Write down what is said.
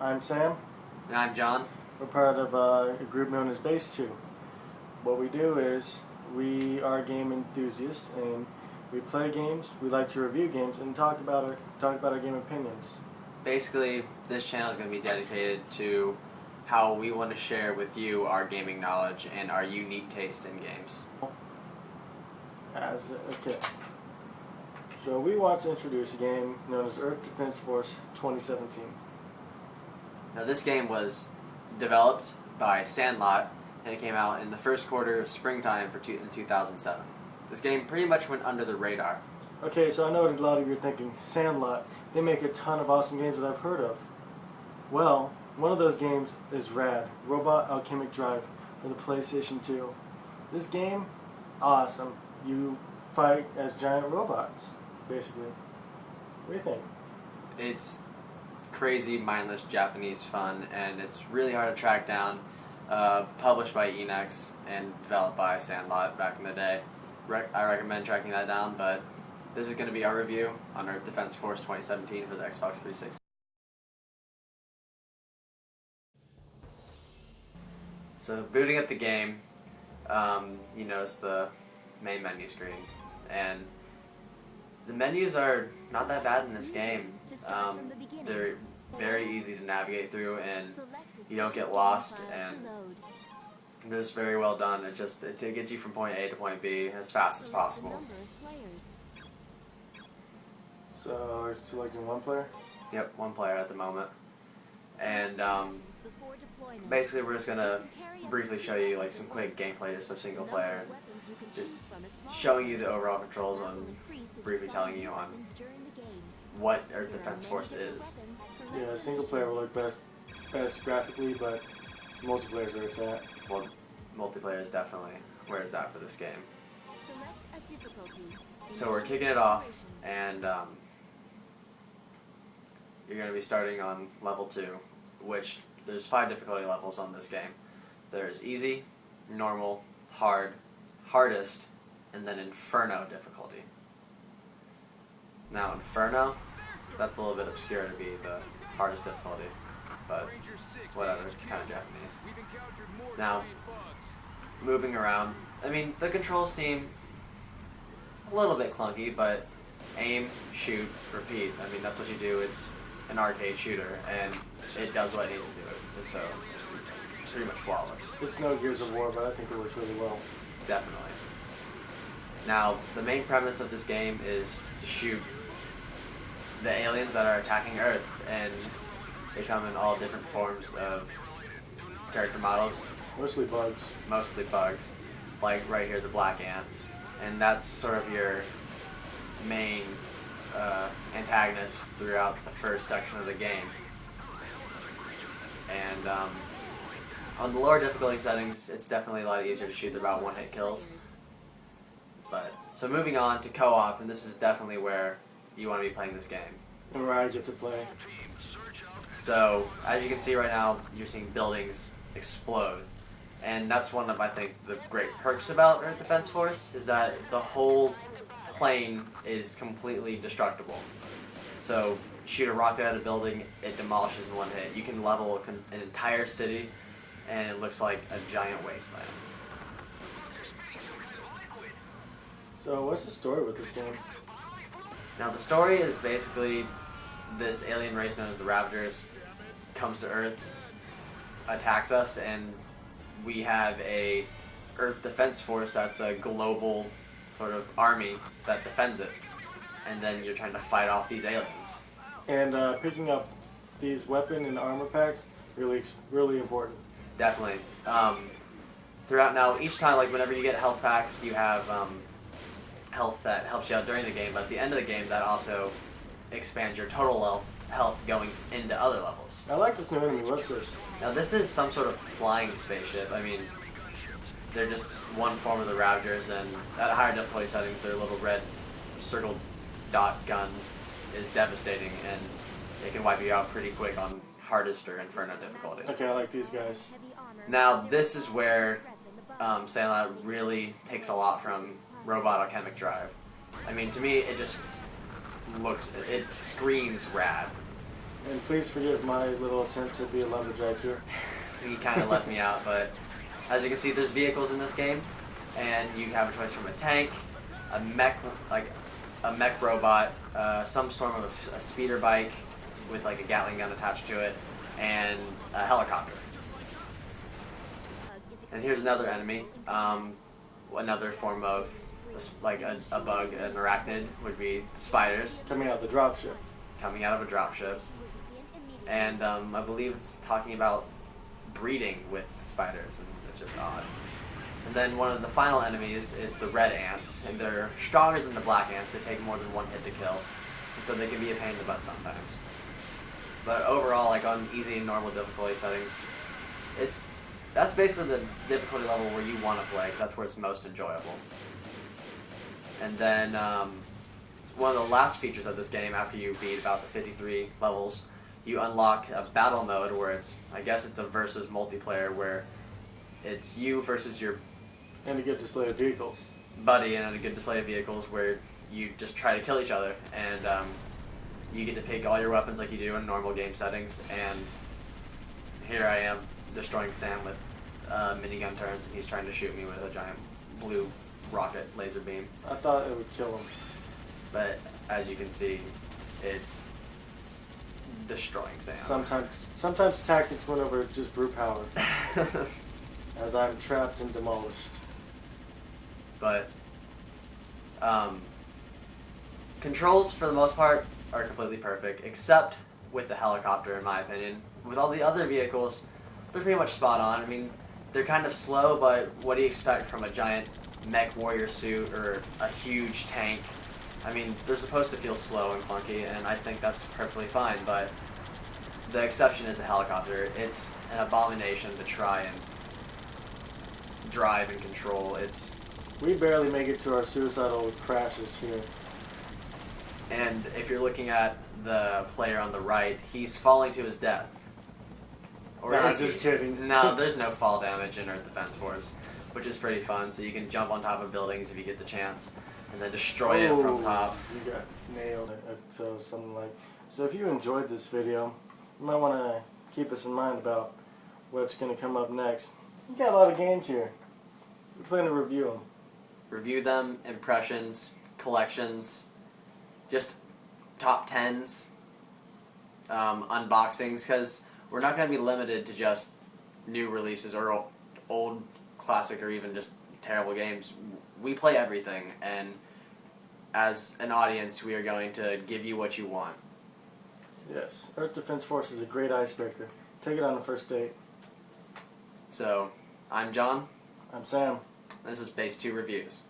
I'm Sam. And I'm John. We're part of a group known as Base 2. What we do is we are game enthusiasts and we play games, we like to review games, and talk about our game opinions. Basically, this channel is going to be dedicated to how we want to share with you our gaming knowledge and our unique taste in games. Okay. So we want to introduce a game known as Earth Defense Force 2017. Now this game was developed by Sanlot and it came out in the first quarter of springtime in 2007. This game pretty much went under the radar. Okay, so I know what a lot of you are thinking, Sanlot, they make a ton of awesome games that I've heard of. Well, one of those games is rad, Robot Alchemic Drive for the PlayStation 2. This game, awesome. You fight as giant robots, basically. What do you think? It's crazy, mindless Japanese fun, and it's really hard to track down. Published by Enix and developed by Sanlot back in the day. I recommend tracking that down, but this is going to be our review on Earth Defense Force 2017 for the Xbox 360. So booting up the game, you notice the main menu screen, and the menus are not that bad in this game. They're very easy to navigate through, and you don't get lost, and they're just very well done. It gets you from point A to point B as fast as possible. So, are you selecting one player? Yep, one player at the moment. And basically we're just going to briefly show you like some quick gameplay, just a single player. Just showing you the overall controls and briefly telling you on what Earth Defense Force is. Yeah, single player will look best graphically, but multiplayer is where it's at. Well, multiplayer is definitely where it's at for this game. So we're kicking it off, and you're going to be starting on level 2, which there's 5 difficulty levels on this game. There's easy, normal, hard, hardest, and then Inferno difficulty. Now Inferno, that's a little bit obscure to be the hardest difficulty, but whatever, it's kind of Japanese. Now, moving around, I mean, the controls seem a little bit clunky, but aim, shoot, repeat. I mean, that's what you do. It's an arcade shooter, and it does what it needs to do. So it's pretty much flawless. It's no Gears of War, but I think it works really well. Definitely. Now, the main premise of this game is to shoot the aliens that are attacking Earth, and they come in all different forms of character models. Mostly bugs. Mostly bugs, like right here, the black ant, and that's sort of your main antagonist throughout the first section of the game. And on the lower difficulty settings, it's definitely a lot easier to shoot. They're about one-hit kills. But so moving on to co-op, and this is definitely where you want to be playing this game. And where I get to play. So as you can see right now, you're seeing buildings explode, and that's one of, I think, the great perks about Earth Defense Force is that the whole plane is completely destructible. So shoot a rocket at a building, it demolishes in one hit. You can level an entire city, and it looks like a giant wasteland. So what's the story with this game? Now the story is basically this alien race known as the Ravagers comes to Earth, attacks us, and we have a Earth Defense Force that's a global sort of army that defends it. And then you're trying to fight off these aliens. And picking up these weapon and armor packs, really important. Definitely. Throughout now, each time, like whenever you get health packs, you have health that helps you out during the game, but at the end of the game, that also expands your total health going into other levels. I like this new enemy. What's this? Now this is some sort of flying spaceship. I mean, they're just one form of the Ravagers, and at higher difficulty settings, their little red circle dot gun is devastating, and it can wipe you out pretty quick on hardest or Inferno difficulty. Okay, I like these guys. Now this is where Sanlot really takes a lot from Robot Alchemic Drive. I mean, to me, it just it screams rad. And please forgive my little attempt to be a lumberjack here. He kind of left me out, but as you can see, there's vehicles in this game, and you have a choice from a tank, a mech, like a mech robot, some sort of a speeder bike with like a Gatling gun attached to it, and a helicopter. And here's another enemy, another form of like a bug, an arachnid would be spiders. Coming out the dropship. Coming out of a dropship. And I believe it's talking about breeding with spiders, and it's just odd. And then one of the final enemies is the red ants, and they're stronger than the black ants. They take more than one hit to kill, and so they can be a pain in the butt sometimes. But overall, like on easy and normal difficulty settings, that's basically the difficulty level where you want to play. That's where it's most enjoyable. And then one of the last features of this game, after you beat about the 53 levels, you unlock a battle mode where I guess it's a versus multiplayer where it's you versus your and a good display of vehicles. Buddy, and a good display of vehicles where you just try to kill each other, and you get to pick all your weapons like you do in normal game settings. And here I am destroying Sam with minigun turrets, and he's trying to shoot me with a giant blue rocket laser beam. I thought it would kill him. But as you can see, it's destroying Sam. Sometimes tactics win over just brute power. As I'm trapped and demolished. But controls for the most part are completely perfect, except with the helicopter, in my opinion. With all the other vehicles, they're pretty much spot on. I mean, they're kind of slow, but what do you expect from a giant mech warrior suit or a huge tank? I mean, they're supposed to feel slow and clunky, and I think that's perfectly fine, but the exception is the helicopter. It's an abomination to try and drive and control. We barely make it to our suicidal crashes here. And if you're looking at the player on the right, he's falling to his death. Or Nah, is just he? kidding. No, there's no fall damage in Earth Defense Force, which is pretty fun. So you can jump on top of buildings if you get the chance, and then destroy it from top. You got nailed. So if you enjoyed this video, you might want to keep us in mind about what's going to come up next. We got a lot of games here. We plan to review them. Review them, impressions, collections, just top 10s, unboxings, because we're not going to be limited to just new releases or old classic or even just terrible games. We play everything, and as an audience, we are going to give you what you want. Yes, Earth Defense Force is a great icebreaker. Take it on a first date. So, I'm John. I'm Sam. This is Base 2 Reviews.